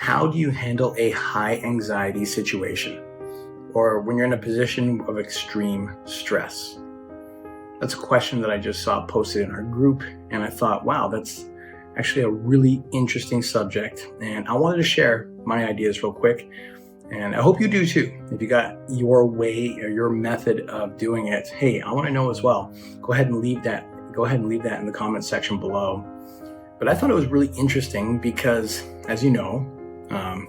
How do you handle a high anxiety situation or when you're in a position of extreme stress? That's a question that I just saw posted in our group, and I thought, wow, that's actually a really interesting subject. And I wanted to share my ideas real quick, and I hope you do too. If you got your way or your method of doing it, hey, I want to know as well. Go ahead and leave that in the comment section below. But I thought it was really interesting because, as you know,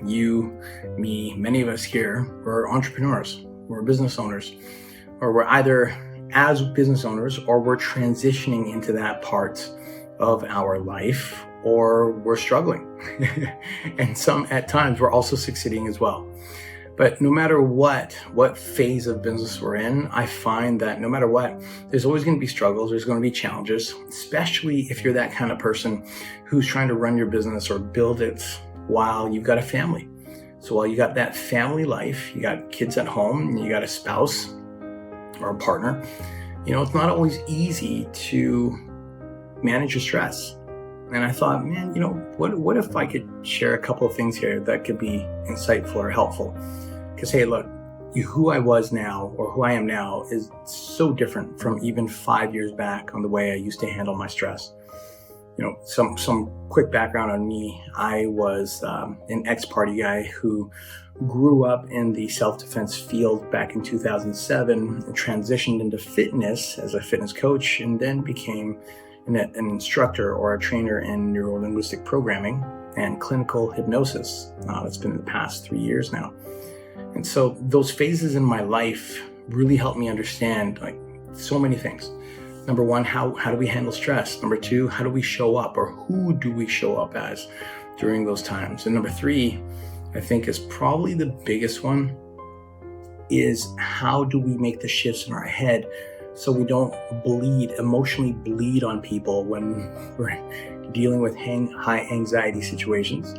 you, me, many of us here, we're entrepreneurs, we're business owners, or we're either as business owners or we're transitioning into that part of our life, or we're struggling. And at times we're also succeeding as well. But no matter what phase of business we're in, I find that no matter what, there's always going to be struggles, there's going to be challenges, especially if you're that kind of person who's trying to run your business or build it while you've got a family. So while you got that family life, you got kids at home, and you got a spouse or a partner, it's not always easy to manage your stress. And I thought, man, what if I could share a couple of things here that could be insightful or helpful? Because, hey, look, who I was now or who I am now is so different from even 5 years back on the way I used to handle my stress. Some quick background on me. I was an ex-party guy who grew up in the self-defense field back in 2007, and transitioned into fitness as a fitness coach, and then became an instructor or a trainer in neuro-linguistic programming and clinical hypnosis. That's been in the past 3 years now. And so those phases in my life really helped me understand so many things. Number one, how do we handle stress? Number two, how do we show up, or who do we show up as during those times? And number three, I think is probably the biggest one, is how do we make the shifts in our head so we don't emotionally bleed on people when we're dealing with high anxiety situations.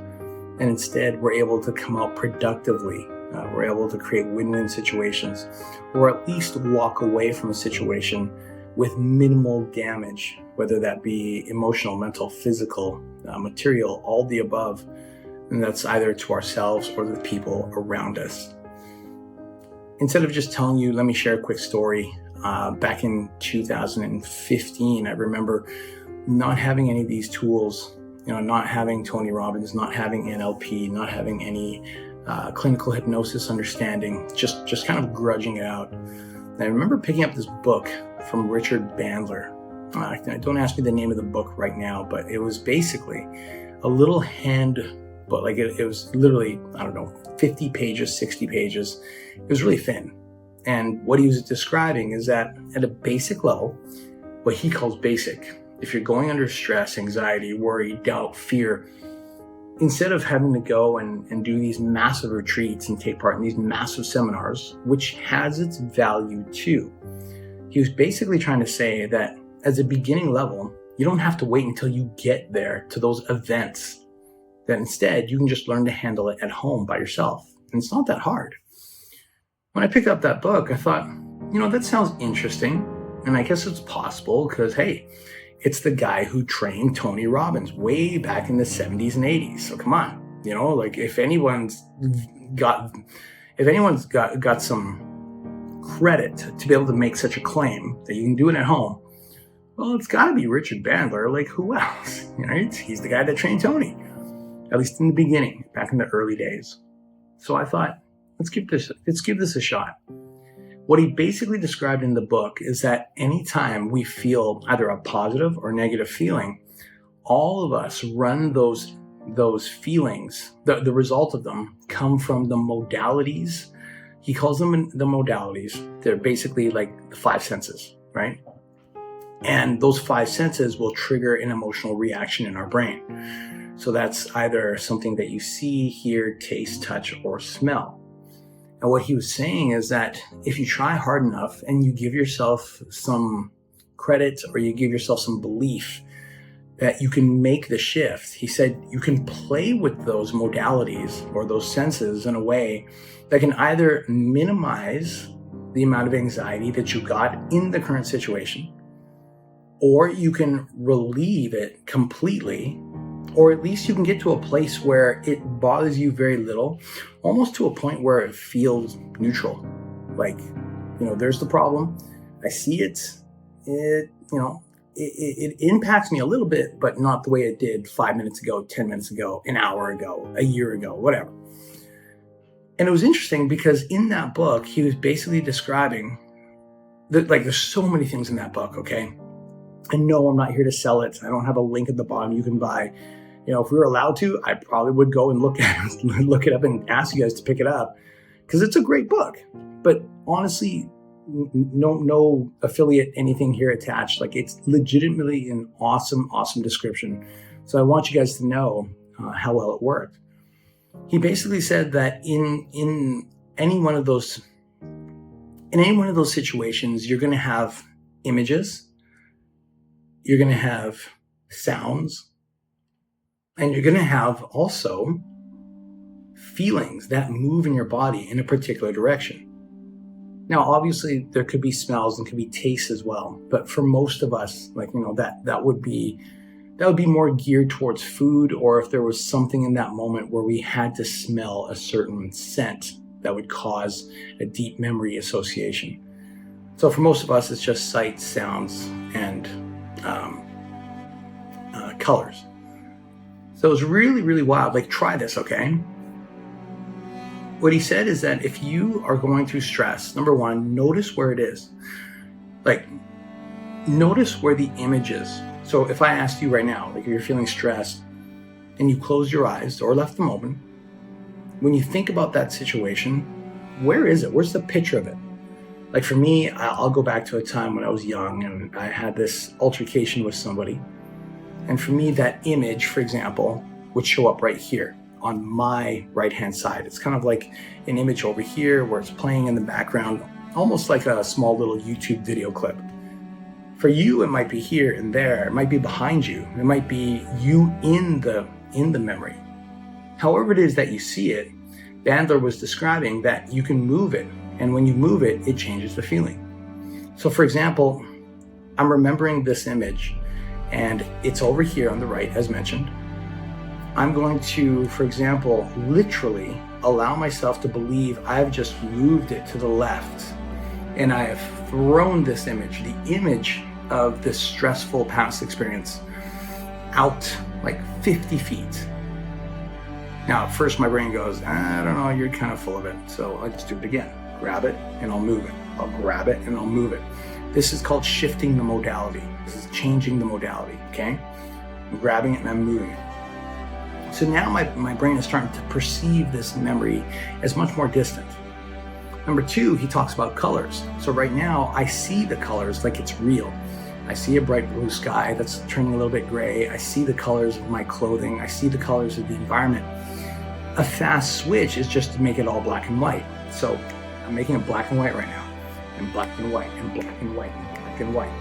And instead, we're able to come out productively. We're able to create win-win situations, or at least walk away from a situation with minimal damage, whether that be emotional, mental, physical, material, all the above. And that's either to ourselves or the people around us. Instead of just telling you, let me share a quick story. Back in 2015, I remember not having any of these tools, not having Tony Robbins, not having NLP, not having any clinical hypnosis understanding, just kind of grudging it out. And I remember picking up this book from Richard Bandler. Don't ask me the name of the book right now, but it was basically a little hand book. It was literally, 50 pages, 60 pages. It was really thin. And what he was describing is that at a basic level, what he calls basic, if you're going under stress, anxiety, worry, doubt, fear, instead of having to go and do these massive retreats and take part in these massive seminars, which has its value too, he was basically trying to say that as a beginning level, you don't have to wait until you get there to those events. That instead, you can just learn to handle it at home by yourself. And it's not that hard. When I picked up that book, I thought, that sounds interesting. And I guess it's possible because, hey, it's the guy who trained Tony Robbins way back in the 70s and 80s. So come on, if anyone's got some credit to be able to make such a claim that you can do it at home, well, it's got to be Richard Bandler. Who else? He's the guy that trained Tony, at least in the beginning, back in the early days. So I thought, let's give this a shot. What he basically described in the book is that anytime we feel either a positive or negative feeling, all of us run those feelings. The result of them come from the modalities. He calls them the modalities. They're basically like the five senses, right? And those five senses will trigger an emotional reaction in our brain. So that's either something that you see, hear, taste, touch, or smell. And what he was saying is that if you try hard enough and you give yourself some credit or you give yourself some belief that you can make the shift, he said you can play with those modalities or those senses in a way that can either minimize the amount of anxiety that you got in the current situation, or you can relieve it completely Or at least you can get to a place where it bothers you very little, almost to a point where it feels neutral. Like, there's the problem. I see it. It impacts me a little bit, but not the way it did 5 minutes ago, 10 minutes ago, an hour ago, a year ago, whatever. And it was interesting because in that book, he was basically describing that, there's so many things in that book, okay? And no, I'm not here to sell it. I don't have a link at the bottom you can buy. If we were allowed to, I probably would go and look it up and ask you guys to pick it up because it's a great book. But honestly, no affiliate anything here attached. It's legitimately an awesome description. So I want you guys to know how well it worked. He basically said that in any one of those situations, you're going to have images, you're going to have sounds, and you're going to have also feelings that move in your body in a particular direction. Now, obviously, there could be smells and could be tastes as well. But for most of us, that would be more geared towards food, or if there was something in that moment where we had to smell a certain scent that would cause a deep memory association. So for most of us, it's just sights, sounds, and colors. So it's really, really wild. Try this, okay? What he said is that if you are going through stress, number one, notice where it is. Notice where the image is. So if I asked you right now, if you're feeling stressed and you closed your eyes or left them open, when you think about that situation, where is it? Where's the picture of it? For me, I'll go back to a time when I was young and I had this altercation with somebody. And for me, that image, for example, would show up right here on my right-hand side. It's kind of like an image over here where it's playing in the background, almost like a small little YouTube video clip. For you, it might be here and there. It might be behind you. It might be you in the memory. However it is that you see it, Bandler was describing that you can move it. And when you move it, it changes the feeling. So for example, I'm remembering this image and it's over here on the right, as mentioned. I'm going to, for example, literally allow myself to believe I've just moved it to the left and I have thrown this image, the image of this stressful past experience, out 50 feet. Now, at first my brain goes, I don't know, you're kind of full of it. So I'll just do it again. Grab it and I'll move it. I'll grab it and I'll move it. This is called shifting the modality. This is changing the modality, okay? I'm grabbing it and I'm moving it. So now my brain is starting to perceive this memory as much more distant. Number two, he talks about colors. So right now I see the colors like it's real. I see a bright blue sky that's turning a little bit gray. I see the colors of my clothing. I see the colors of the environment. A fast switch is just to make it all black and white. So I'm making it black and white right now, and black and white, and black and white, and black and white.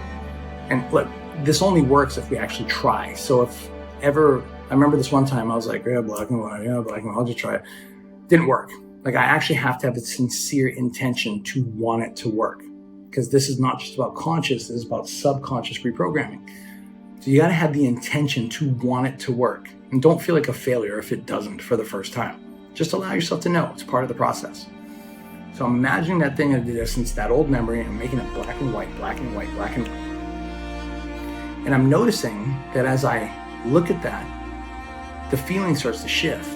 And look, this only works if we actually try. So if ever, I remember this one time I was like, yeah, black and white, I'll just try it. Didn't work. I actually have to have a sincere intention to want it to work, because this is not just about conscious, this is about subconscious reprogramming. So you got to have the intention to want it to work, and don't feel like a failure if it doesn't for the first time. Just allow yourself to know it's part of the process. So I'm imagining that thing in the distance, that old memory, and making it black and white, black and white, black and white. And I'm noticing that as I look at that, the feeling starts to shift.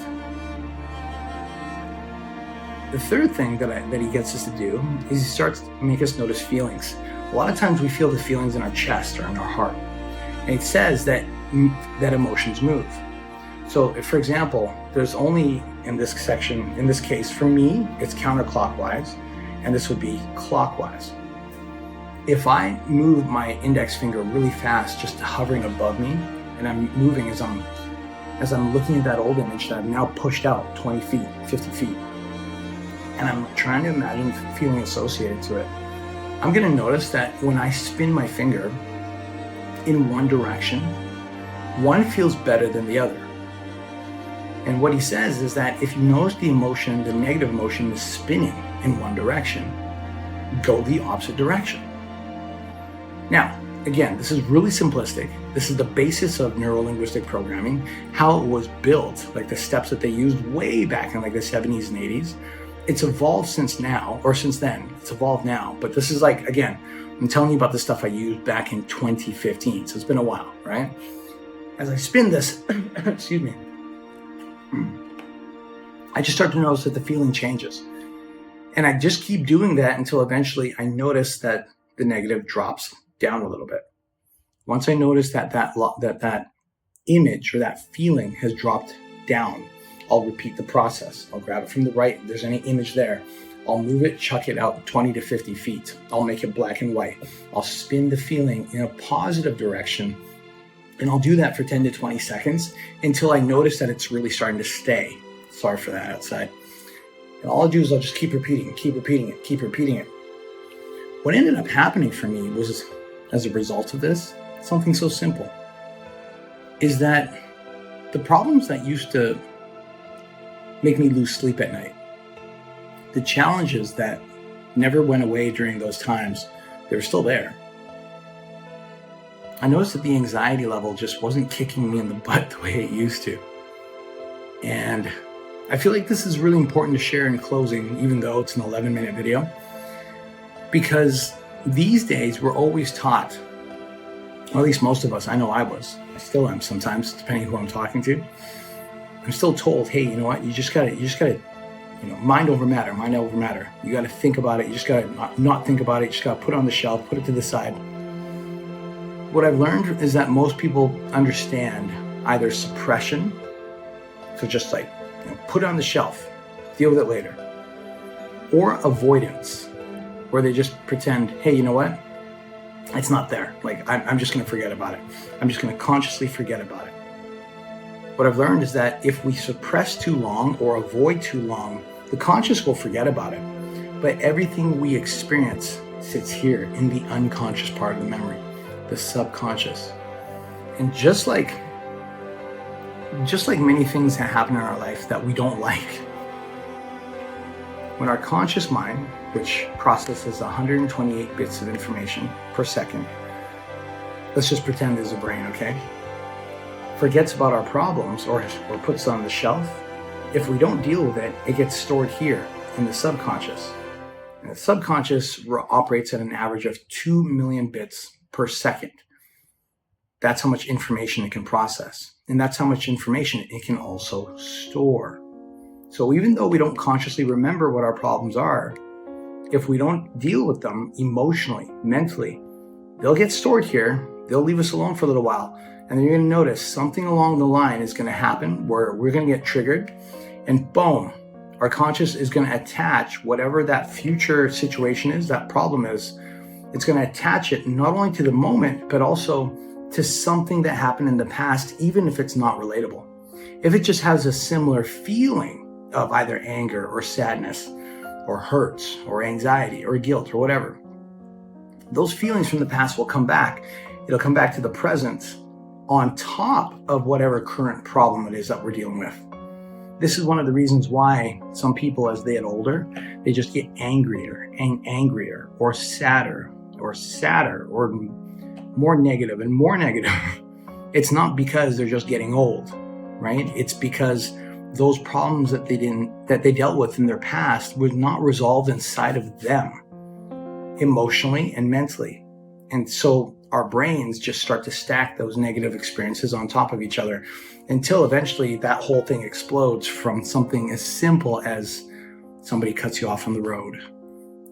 The third thing that he gets us to do is he starts to make us notice feelings. A lot of times we feel the feelings in our chest or in our heart. And it says that emotions move. So if, for example, there's only in this section, in this case, for me, it's counterclockwise, and this would be clockwise. If I move my index finger really fast, just hovering above me, and I'm moving as I'm looking at that old image that I've now pushed out 20 feet, 50 feet, and I'm trying to imagine the feeling associated to it, I'm going to notice that when I spin my finger in one direction, one feels better than the other. And what he says is that if you notice the emotion, the negative emotion is spinning in one direction, go the opposite direction. Now, again, this is really simplistic, This is the basis of neuro-linguistic programming, how it was built, like the steps that they used way back in like the 70s and 80s. It's evolved since then. It's evolved now. But this is like, again, I'm telling you about the stuff I used back in 2015. So it's been a while, right? As I spin this, excuse me, I just start to notice that the feeling changes. And I just keep doing that until eventually I notice that the negative drops down a little bit. Once I notice that image or that feeling has dropped down, I'll repeat the process. I'll grab it from the right. If there's any image there, I'll move it, chuck it out 20 to 50 feet. I'll make it black and white. I'll spin the feeling in a positive direction. And I'll do that for 10 to 20 seconds until I notice that it's really starting to stay. Sorry for that outside. And all I'll do is I'll just keep repeating it. What ended up happening for me was, as a result of this, something so simple, is that the problems that used to make me lose sleep at night, the challenges that never went away during those times, they were still there. I noticed that the anxiety level just wasn't kicking me in the butt the way it used to. And I feel like this is really important to share in closing, even though it's an 11-minute video, because these days we're always taught, or at least most of us, I know I still am sometimes, depending who I'm talking to. I'm still told, hey, you know what, you just gotta, mind over matter. You gotta think about it. You just gotta not think about it. You just gotta put it on the shelf, put it to the side. What I've learned is that most people understand either suppression, so just like, put it on the shelf, deal with it later, or avoidance, where they just pretend, hey, you know what? It's not there. Like, I'm just going to forget about it. I'm just going to consciously forget about it. What I've learned is that if we suppress too long or avoid too long, the conscious will forget about it. But everything we experience sits here in the unconscious part of the memory, the subconscious. And just like many things that happen in our life that we don't like, when our conscious mind, which processes 128 bits of information per second, let's just pretend there's a brain, okay? Forgets about our problems or puts it on the shelf, if we don't deal with it, it gets stored here in the subconscious. And the subconscious operates at an average of 2 million bits per second. That's how much information it can process. And that's how much information it can also store. So even though we don't consciously remember what our problems are, if we don't deal with them emotionally, mentally, they'll get stored here. They'll leave us alone for a little while. And then you're going to notice something along the line is going to happen where we're going to get triggered. And boom, our conscious is going to attach whatever that future situation is, that problem is. It's going to attach it not only to the moment, but also to something that happened in the past, even if it's not relatable. If it just has a similar feeling of either anger or sadness or hurt or anxiety or guilt or whatever, those feelings from the past will come back. It'll come back to the present on top of whatever current problem it is that we're dealing with. This is one of the reasons why some people, as they get older, they just get angrier and angrier or sadder or more negative and more negative. It's not because they're just getting old, right? It's because those problems that they dealt with in their past was not resolved inside of them emotionally and mentally. And so our brains just start to stack those negative experiences on top of each other until eventually that whole thing explodes from something as simple as somebody cuts you off on the road,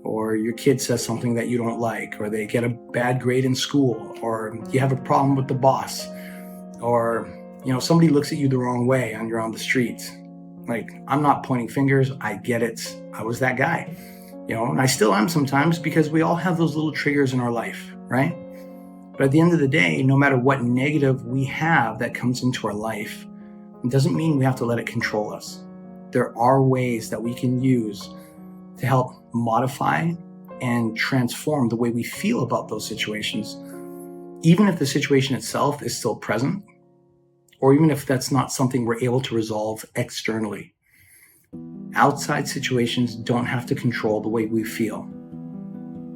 or your kid says something that you don't like, or they get a bad grade in school, or you have a problem with the boss, or somebody looks at you the wrong way and you're on the street. Like, I'm not pointing fingers. I get it. I was that guy, and I still am sometimes, because we all have those little triggers in our life, right? But at the end of the day, no matter what negative we have that comes into our life, it doesn't mean we have to let it control us. There are ways that we can use to help modify and transform the way we feel about those situations, even if the situation itself is still present, or even if that's not something we're able to resolve externally. Outside situations don't have to control the way we feel.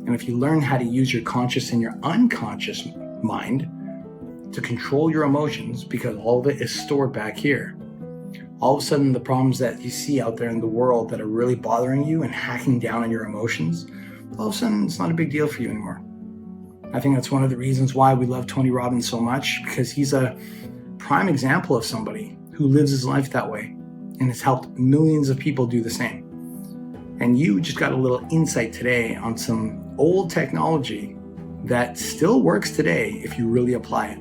And if you learn how to use your conscious and your unconscious mind, to control your emotions because all of it is stored back here, all of a sudden the problems that you see out there in the world that are really bothering you and hacking down on your emotions, all of a sudden it's not a big deal for you anymore. I think that's one of the reasons why we love Tony Robbins so much, because he's a prime example of somebody who lives his life that way and has helped millions of people do the same. And you just got a little insight today on some old technology that still works today if you really apply it.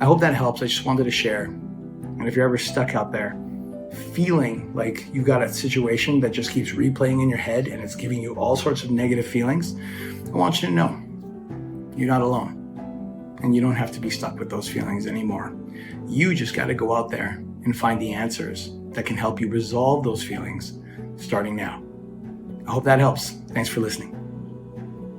I hope that helps. I just wanted to share. And if you're ever stuck out there feeling like you've got a situation that just keeps replaying in your head and it's giving you all sorts of negative feelings, I want you to know you're not alone. And you don't have to be stuck with those feelings anymore. You just got to go out there and find the answers that can help you resolve those feelings starting now. I hope that helps. Thanks for listening.